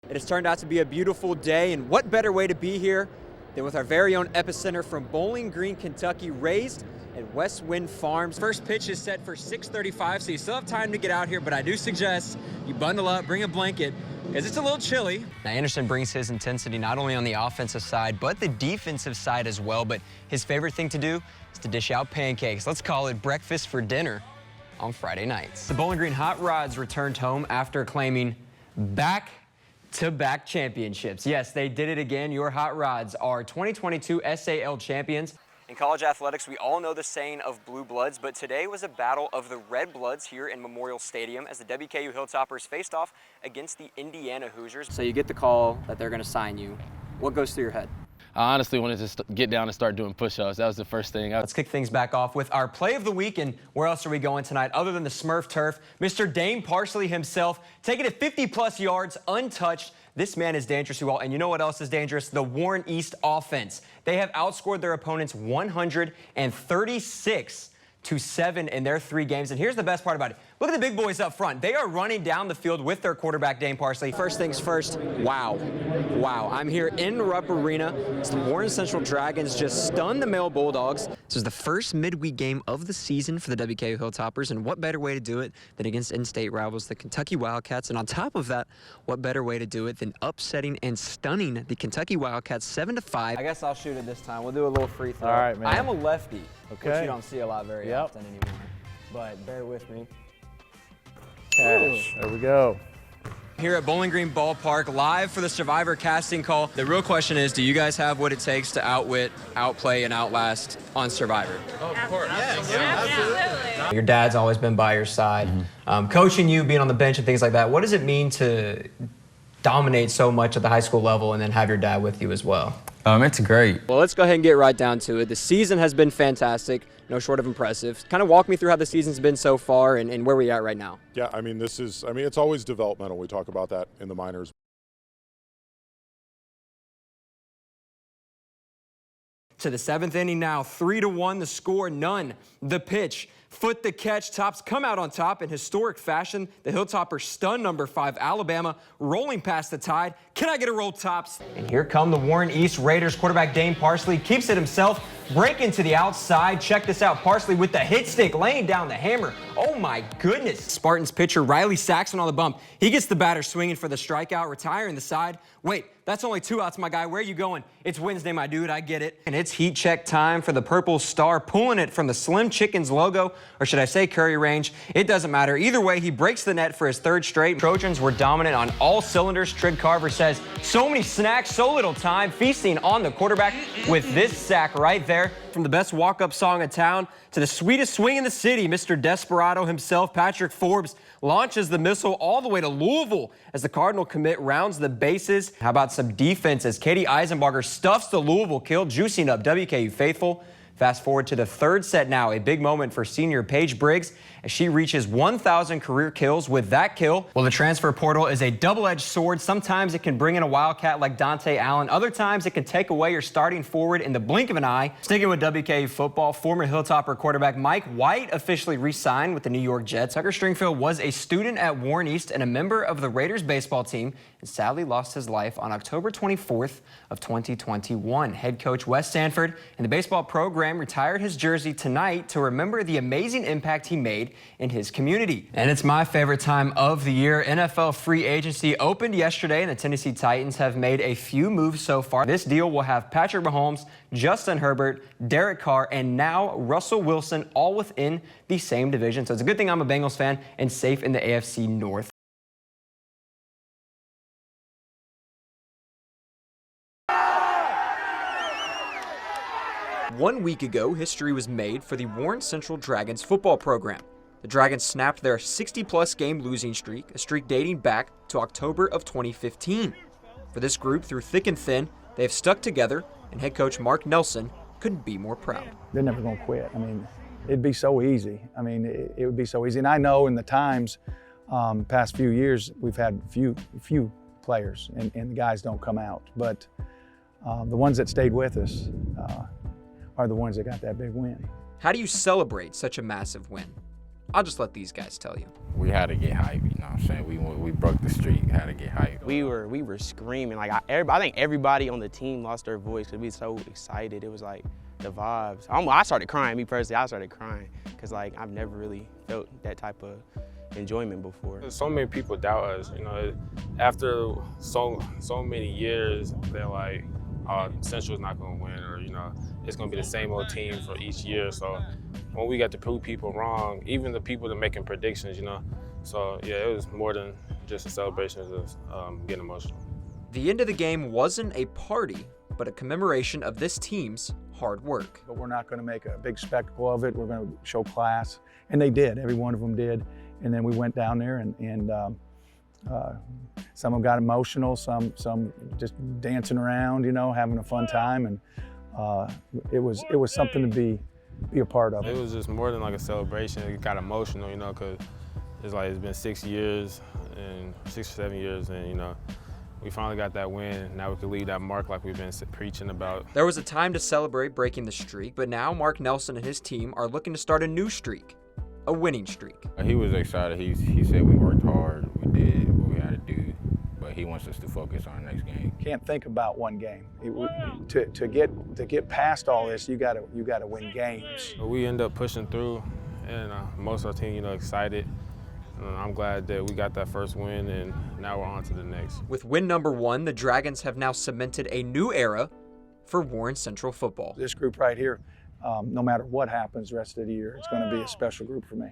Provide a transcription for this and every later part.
It has turned out to be a beautiful day, and what better way to be here than with our very own epicenter from Bowling Green, Kentucky, raised at West Wind Farms. First pitch is set for 6:35, so you still have time to get out here, but I do suggest you bundle up, bring a blanket, because it's a little chilly. Now, Anderson brings his intensity not only on the offensive side, but the defensive side as well, but his favorite thing to do is to dish out pancakes. Let's call it breakfast for dinner on Friday nights. The Bowling Green Hot Rods returned home after claiming back-to-back championships. Yes, they did it again. Your Hot Rods are 2022 SAL champions. In college athletics, we all know the saying of blue bloods, but today was a battle of the red bloods here in Memorial Stadium as the WKU Hilltoppers faced off against the Indiana Hoosiers. So you get the call that they're going to sign you. What goes through your head? I honestly wanted to get down and start doing push-ups. That was the first thing. Let's kick things back off with our play of the week, and where else are we going tonight other than the Smurf turf? Mr. Dame Parsley himself, taking it 50-plus yards, untouched. This man is dangerous, you all, and you know what else is dangerous? The Warren East offense. They have outscored their opponents 136-7 in their 3 games, and here's the best part about it. Look at the big boys up front. They are running down the field with their quarterback, Dame Parsley. First things first, wow. I'm here in Rupp Arena. The Warren Central Dragons just stunned the Male Bulldogs. This is the first midweek game of the season for the WKU Hilltoppers, and what better way to do it than against in-state rivals, the Kentucky Wildcats. And on top of that, what better way to do it than upsetting and stunning the Kentucky Wildcats 7-5. I guess I'll shoot it this time. We'll do a little free throw. All right, man. I am a lefty, okay, which you don't see a lot very often anymore, but bear with me. Cash. There we go. Here at Bowling Green Ballpark, live for the Survivor casting call. The real question is, do you guys have what it takes to outwit, outplay, and outlast on Survivor? Oh, of course. Yes. Absolutely. Your dad's always been by your side. Coaching you, being on the bench and things like that, what does it mean to dominate so much at the high school level and then have your dad with you as well? It's great. Well, let's go ahead and get right down to it. The season has been fantastic, no short of impressive. Kind of walk me through how the season's been so far and where we're at right now. Yeah, it's always developmental. We talk about that in the minors. To the 7th inning now, 3-1 the score, none. The pitch, foot the catch, Tops come out on top in historic fashion. The Hilltoppers stun number 5 Alabama, rolling past the Tide. Can I get a roll, Tops? And here come the Warren East Raiders. Quarterback Dame Parsley keeps it himself, breaking to the outside. Check this out, Parsley with the hit stick, laying down the hammer. Oh my goodness. Spartans pitcher Riley Saxon on the bump. He gets the batter swinging for the strikeout, retiring the side. Wait, that's only 2 outs, my guy. Where are you going? It's Wednesday, my dude. I get it. And it's heat check time for the Purple Star, pulling it from the Slim Chickens logo, or should I say Curry range. It doesn't matter. Either way, he breaks the net for his 3rd straight. Trojans were dominant on all cylinders. Trig Carver says, so many snacks, so little time, feasting on the quarterback with this sack right there. From the best walk-up song in town to the sweetest swing in the city, Mr. Desperado himself, Patrick Forbes, launches the missile all the way to Louisville as the Cardinal commit rounds the bases. How about some defense as Katie Eisenbarger stuffs the Louisville kill, juicing up WKU faithful. Fast forward to the 3rd set now, a big moment for senior Paige Briggs as she reaches 1,000 career kills with that kill. Well, the transfer portal is a double-edged sword. Sometimes it can bring in a Wildcat like Dante Allen. Other times it can take away your starting forward in the blink of an eye. Sticking with WKU football, former Hilltopper quarterback Mike White officially re-signed with the New York Jets. Tucker Stringfield was a student at Warren East and a member of the Raiders baseball team and sadly lost his life on October 24th of 2021. Head coach Wes Sanford and the baseball program retired his jersey tonight to remember the amazing impact he made in his community. And it's my favorite time of the year. NFL free agency opened yesterday, and the Tennessee Titans have made a few moves so far. This deal will have Patrick Mahomes, Justin Herbert, Derek Carr, and now Russell Wilson all within the same division. So it's a good thing I'm a Bengals fan and safe in the AFC North. One week ago, history was made for the Warren Central Dragons football program. The Dragons snapped their 60-plus game losing streak, a streak dating back to October of 2015. For this group, through thick and thin, they have stuck together, and head coach Mark Nelson couldn't be more proud. They're never going to quit. I mean, it'd be so easy. I mean, it would be so easy. And I know in the times, past few years, we've had few players, and the guys don't come out. But the ones that stayed with us are the ones that got that big win. How do you celebrate such a massive win? I'll just let these guys tell you. We had to get hype, you know what I'm saying? We broke the streak, had to get hype. We were screaming. Like I think everybody on the team lost their voice because we were so excited. It was like the vibes. I started crying, me personally. I started crying because like I've never really felt that type of enjoyment before. So many people doubt us, you know. After so many years, they're like, oh, Central's not gonna win, or you know, it's gonna be the same old team for each year. So when we got to prove people wrong, even the people that making predictions, you know. So yeah, it was more than just a celebration, it was getting emotional. The end of the game wasn't a party, but a commemoration of this team's hard work. But we're not going to make a big spectacle of it. We're going to show class, and they did. Every one of them did. And then we went down there, and some of them got emotional, some just dancing around, you know, having a fun time, and it was something to be a part of. It was just more than like a celebration. It got emotional, you know, because it's been 6 years and 6 or 7 years, and you know, we finally got that win. Now we can leave that mark like we've been preaching about. There was a time to celebrate breaking the streak, but now Mark Nelson and his team are looking to start a new streak, a winning streak. He was excited. He said we worked hard, we did what we had to do, but he wants us to focus on the next game. Can't think about one game. To get past all this, you gotta win games. We end up pushing through, and most of our team, you know, excited. I'm glad that we got that first win, and now we're on to the next. With win number 1, the Dragons have now cemented a new era for Warren Central football. This group right here, no matter what happens the rest of the year, it's going to be a special group for me.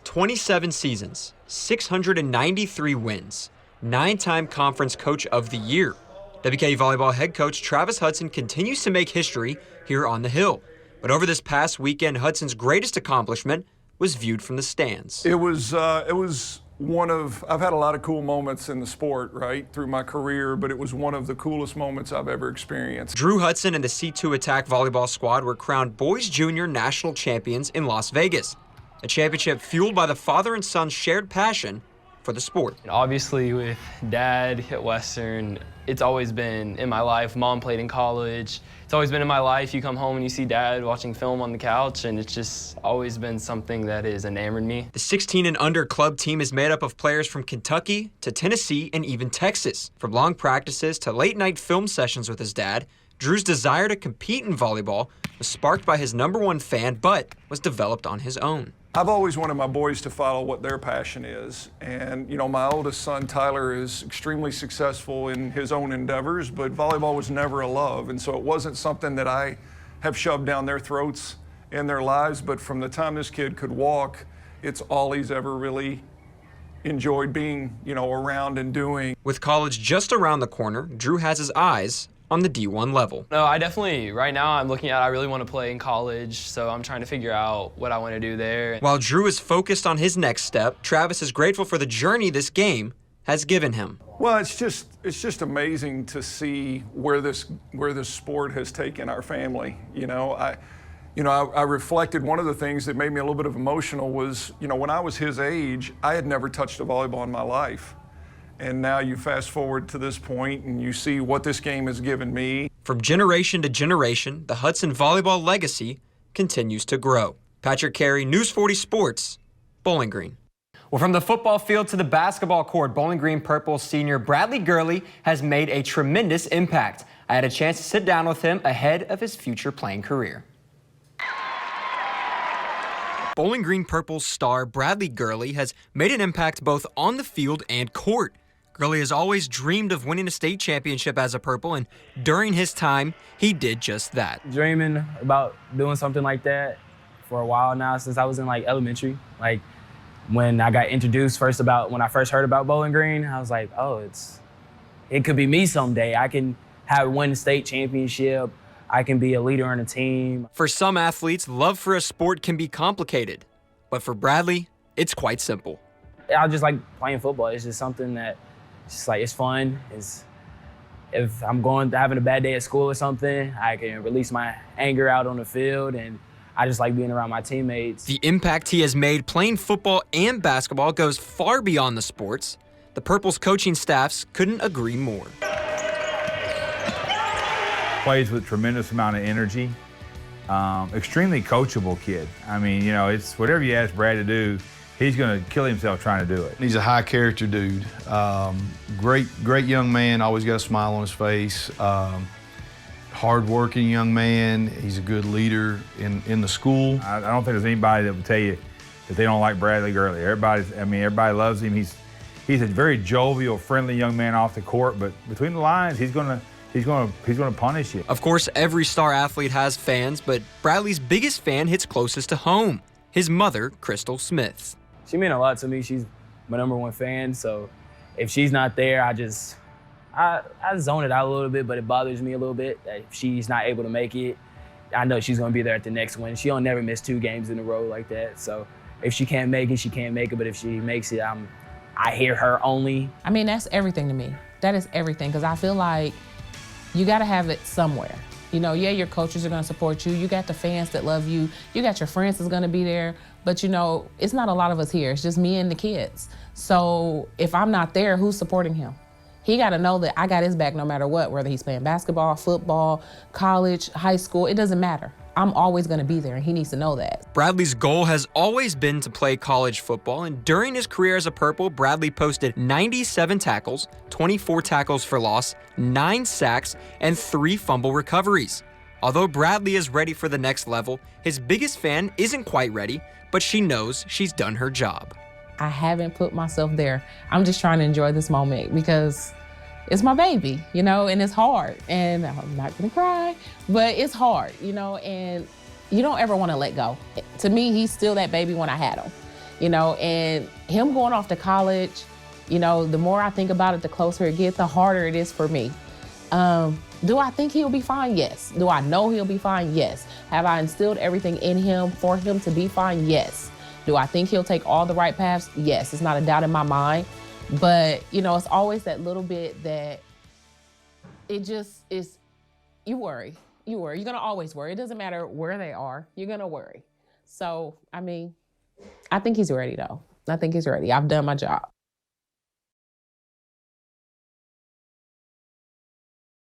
27 seasons, 693 wins, 9-time Conference Coach of the Year. WKU volleyball head coach Travis Hudson continues to make history here on the Hill. But over this past weekend, Hudson's greatest accomplishment was viewed from the stands. It was one of, I've had a lot of cool moments in the sport, right, through my career, but it was one of the coolest moments I've ever experienced. Drew Hudson and the C2 Attack volleyball squad were crowned Boys Junior National Champions in Las Vegas, a championship fueled by the father and son shared passion for the sport. And obviously with Dad at Western, it's always been in my life. Mom played in college. It's always been in my life. You come home and you see Dad watching film on the couch, and it's just always been something that has enamored me. The 16 and under club team is made up of players from Kentucky to Tennessee and even Texas. From long practices to late night film sessions with his dad, Drew's desire to compete in volleyball was sparked by his #1 fan, but was developed on his own. I've always wanted my boys to follow what their passion is. And, you know, my oldest son, Tyler, is extremely successful in his own endeavors, but volleyball was never a love. And so it wasn't something that I have shoved down their throats in their lives. But from the time this kid could walk, it's all he's ever really enjoyed being, you know, around and doing. With college just around the corner, Drew has his eyes on the D1 level. No, I definitely, right now I'm looking at, I really want to play in college, so I'm trying to figure out what I want to do there. While Drew is focused on his next step, Travis is grateful for the journey this game has given him. Well, it's just amazing to see where this sport has taken our family. You know, I reflected, one of the things that made me a little bit of emotional was, you know, when I was his age, I had never touched a volleyball in my life. And now you fast forward to this point and you see what this game has given me. From generation to generation, the Hudson volleyball legacy continues to grow. Patrick Carey, News 40 Sports, Bowling Green. Well, from the football field to the basketball court, Bowling Green Purple senior Bradley Gurley has made a tremendous impact. I had a chance to sit down with him ahead of his future playing career. Bowling Green Purple's star Bradley Gurley has made an impact both on the field and court. Gurley has always dreamed of winning a state championship as a Purple, and during his time, he did just that. Dreaming about doing something like that for a while now, since I was in elementary. When I got introduced when I first heard about Bowling Green, I was like, oh, it could be me someday. I can win a state championship. I can be a leader on a team. For some athletes, love for a sport can be complicated, but for Bradley, it's quite simple. I just like playing football. It's just something that it's fun. If I'm having a bad day at school or something, I can release my anger out on the field, and I just like being around my teammates. The impact he has made playing football and basketball goes far beyond the sports. The Purple's coaching staffs couldn't agree more. Plays with tremendous amount of energy, extremely coachable kid. I mean, you know, it's whatever you ask Brad to do, he's going to kill himself trying to do it. He's a high character dude. Great young man, always got a smile on his face. Hard-working young man. He's a good leader in the school. I don't think there's anybody that would tell you that they don't like Bradley Gurley. Everybody loves him. He's a very jovial, friendly young man off the court, but between the lines, he's gonna punish you. Of course, every star athlete has fans, but Bradley's biggest fan hits closest to home, his mother, Crystal Smith. She meant a lot to me. She's my #1 fan, so if she's not there, I zone it out a little bit, but it bothers me a little bit that if she's not able to make it, I know she's gonna be there at the next one. She'll never miss 2 games in a row like that. So if she can't make it, she can't make it, but if she makes it, I hear her only. I mean, that's everything to me. That is everything, because I feel like you gotta have it somewhere. You know, yeah, your coaches are gonna support you. You got the fans that love you. You got your friends that's gonna be there. But you know, it's not a lot of us here. It's just me and the kids. So if I'm not there, who's supporting him? He gotta know that I got his back no matter what, whether he's playing basketball, football, college, high school, it doesn't matter. I'm always gonna be there, and he needs to know that. Bradley's goal has always been to play college football, and during his career as a Purple, Bradley posted 97 tackles, 24 tackles for loss, 9 sacks, and 3 fumble recoveries. Although Bradley is ready for the next level, his biggest fan isn't quite ready, but she knows she's done her job. I haven't put myself there. I'm just trying to enjoy this moment because it's my baby, you know, and it's hard. And I'm not gonna cry, but it's hard, you know, and you don't ever wanna let go. To me, he's still that baby when I had him, you know, and him going off to college, you know, the more I think about it, the closer it gets, the harder it is for me. Do I think he'll be fine? Yes. Do I know he'll be fine? Yes. Have I instilled everything in him for him to be fine? Yes. Do I think he'll take all the right paths? Yes. It's not a doubt in my mind. But, you know, it's always that little bit that it just is, you worry. You worry. You're going to always worry. It doesn't matter where they are. You're going to worry. So, I mean, I think he's ready, though. I think he's ready. I've done my job.